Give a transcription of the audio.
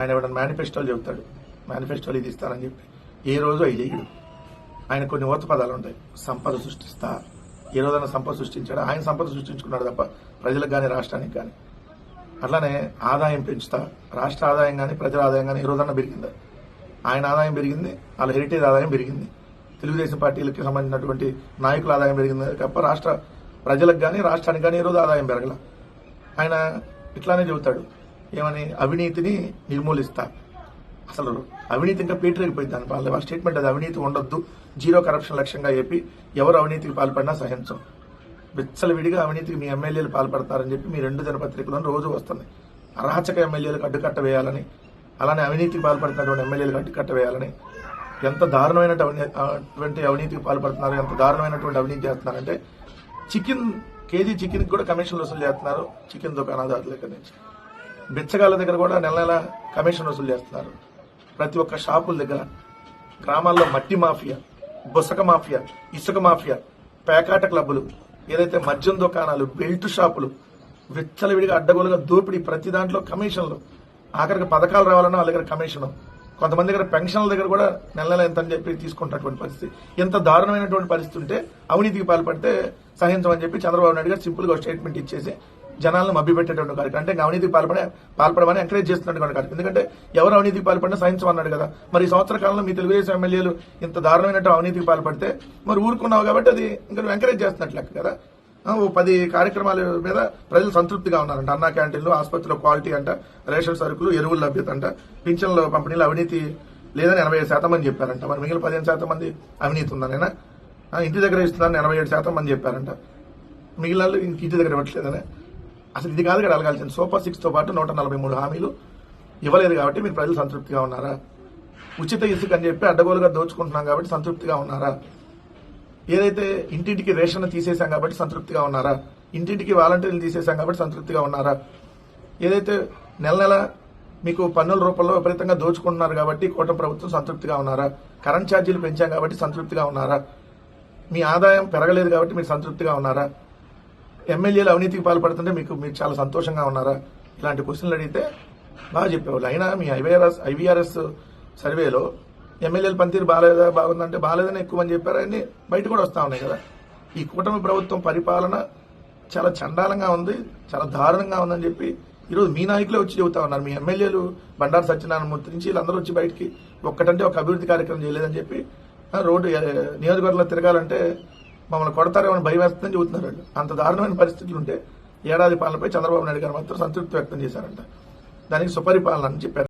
ఆయన ఎవడన్నా మేనిఫెస్టోలు చెబుతాడు, మేనిఫెస్టోలు ఇది ఇస్తానని చెప్పి ఏ రోజు అవి చేయడు. ఆయన కొన్ని ఊత పదాలు ఉంటాయి. సంపద సృష్టిస్తా, ఏ రోజైనా సంపద సృష్టించాడు? ఆయన సంపద సృష్టించుకున్నాడు తప్ప ప్రజలకు కానీ రాష్ట్రానికి కానీ. అట్లానే ఆదాయం పెంచుతా, రాష్ట్ర ఆదాయం కానీ ప్రజల ఆదాయం కానీ ఏ రోజన్నా పెరిగిందా? ఆయన ఆదాయం పెరిగింది, వాళ్ళ హెరిటేజ్ ఆదాయం పెరిగింది, తెలుగుదేశం పార్టీలకి సంబంధించినటువంటి నాయకుల ఆదాయం పెరిగింది తప్ప రాష్ట్ర ప్రజలకు కానీ రాష్ట్రానికి కానీ ఏ రోజు ఆదాయం పెరగల. ఆయన ఇట్లానే చెబుతాడు, ఏమని అవినీతిని నిర్మూలిస్తా. అసలు అవినీతి ఇంకా పీటరేగిపోయింది దాని వాళ్ళ స్టేట్మెంట్. అది అవినీతి ఉండొద్దు, జీరో కరప్షన్ లక్ష్యంగా చెప్పి ఎవరు అవినీతికి పాల్పడినా సహించం. విచ్చలవిడిగా అవినీతికి మీ ఎమ్మెల్యేలు పాల్పడతారని చెప్పి మీ 2 దినపత్రికలను రోజు వస్తుంది. అరాచక ఎమ్మెల్యేలకు అడ్డుకట్ట వేయాలని, అలానే అవినీతికి పాల్పడుతున్నటువంటి ఎమ్మెల్యేలకు అడ్డుకట్ట వేయాలని. ఎంత దారుణమైనటువంటి అవినీతికి పాల్పడుతున్నారు, ఎంత దారుణమైనటువంటి అవినీతి చేస్తున్నారంటే కేజీ చికెన్ కూడా కమిషన్లు వసూలు చేస్తున్నారు. చికెన్ దుకాణదారుల దగ్గర నుంచి బిచ్చగాళ్ళ దగ్గర కూడా నెల నెల కమిషన్ వసూలు చేస్తున్నారు. ప్రతి ఒక్క షాపుల దగ్గర, గ్రామాల్లో మట్టి మాఫియా, బుసక మాఫియా, ఇసుక మాఫియా, పేకాట క్లబ్బులు, ఏదైతే మద్యం దుకాణాలు, బెల్ట్ షాపులు, విచ్చలవిడిగా అడ్డగోలుగా దోపిడీ, ప్రతి దాంట్లో కమిషన్లు. ఆఖరికి పథకాలు రావాలన్నా వాళ్ళ దగ్గర కమిషన్. కొంతమంది దగ్గర పెన్షన్ల దగ్గర కూడా నెల నెల ఎంత అని చెప్పి తీసుకుంటున్నటువంటి పరిస్థితి. ఎంత దారుణమైనటువంటి పరిస్థితి ఉంటే అవినీతికి పాల్పడితే సహించమని చెప్పి చంద్రబాబు నాయుడు గారు సింపుల్ గా స్టేట్మెంట్ ఇచ్చేసి జనాలను మభ్యపెట్టేటువంటి కార్యక్రమం. అంటే అవినీతికి పాల్పడమని ఎంకరేజ్ చేస్తున్నటువంటి కార్యక్రమం. ఎందుకంటే ఎవరు అవినీతికి పాల్పడినా సహించమన్నాడు కదా. మరి ఈ సంవత్సర కాలంలో మీ తెలుగుదేశం ఎమ్మెల్యేలు ఇంత దారుణమైనట్టు అవినీతికి పాల్పడితే మరి ఊరుకున్నావు కాబట్టి అది ఇంకా నువ్వు ఎంకరేజ్ చేస్తున్నట్లు లెక్క కదా. 10 కార్యక్రమాల మీద ప్రజలు సంతృప్తిగా ఉన్నారంట. అన్నా క్యాంటీన్లు, ఆసుపత్రిలో క్వాలిటీ అంట, రేషన్ సరుకులు, ఎరువుల లభ్యత అంట, పింఛన్ల పంపిణీలో అవినీతి లేదని 85% మంది చెప్పారంట. మరి మిగిలిన 15% మంది అవినీతి ఉందనేనా? ఇంటి దగ్గర ఇస్తున్నారని 87% మంది చెప్పారంట. మిగిలిన ఇంటి దగ్గర ఇవ్వట్లేదనే. అసలు ఇది కాదు కదా అడగాల్సింది. సూపర్ 6 తో పాటు 143 హామీలు ఇవ్వలేదు కాబట్టి మీరు ప్రజలు సంతృప్తిగా ఉన్నారా? ఉచిత ఇసుక అని చెప్పి అడ్డగోలుగా దోచుకుంటున్నాం కాబట్టి సంతృప్తిగా ఉన్నారా? ఏదైతే ఇంటింటికి రేషన్ తీసేశాం కాబట్టి సంతృప్తిగా ఉన్నారా? ఇంటింటికి వాలంటీర్లు తీసేశాం కాబట్టి సంతృప్తిగా ఉన్నారా? ఏదైతే నెల నెల మీకు పన్నుల రూపంలో విపరీతంగా దోచుకుంటున్నారు కాబట్టి కూటమి ప్రభుత్వం సంతృప్తిగా ఉన్నారా? కరెంట్ ఛార్జీలు పెంచాం కాబట్టి సంతృప్తిగా ఉన్నారా? మీ ఆదాయం పెరగలేదు కాబట్టి మీరు సంతృప్తిగా ఉన్నారా? ఎమ్మెల్యేలు అవినీతికి పాల్పడుతుంటే మీరు చాలా సంతోషంగా ఉన్నారా? ఇలాంటి క్వశ్చన్లు అడిగితే బాగా చెప్పేవాళ్ళు. అయినా మీ ఐవీఆర్ఎస్ సర్వేలో ఎమ్మెల్యేల పనితీరు బాగుందంటే బాగాలేదని ఎక్కువ మంది చెప్పారు. అన్ని బయట కూడా వస్తా ఉన్నాయి కదా. ఈ కూటమి ప్రభుత్వం పరిపాలన చాలా చండాలంగా ఉంది, చాలా దారుణంగా ఉందని చెప్పి ఈరోజు మీ నాయకులే వచ్చి చెబుతా ఉన్నారు. మీ ఎమ్మెల్యేలు బండారు సత్యనారాయణమూర్తి నుంచి వీళ్ళందరూ వచ్చి బయటికి ఒక్కటంటే ఒక అభివృద్ధి కార్యక్రమం చేయలేదని చెప్పి రోడ్డు నియోజకవర్గంలో తిరగాలంటే మమ్మల్ని కొడతారేమని భయం వేస్తుందని చెబుతున్నారు వాళ్ళు. అంత దారుణమైన పరిస్థితులు ఉంటే ఏడాది పాలనపై చంద్రబాబు నాయుడు గారు మాత్రం సంతృప్తి వ్యక్తం చేశారంట. దానికి సుపరిపాలన అని చెప్పారు.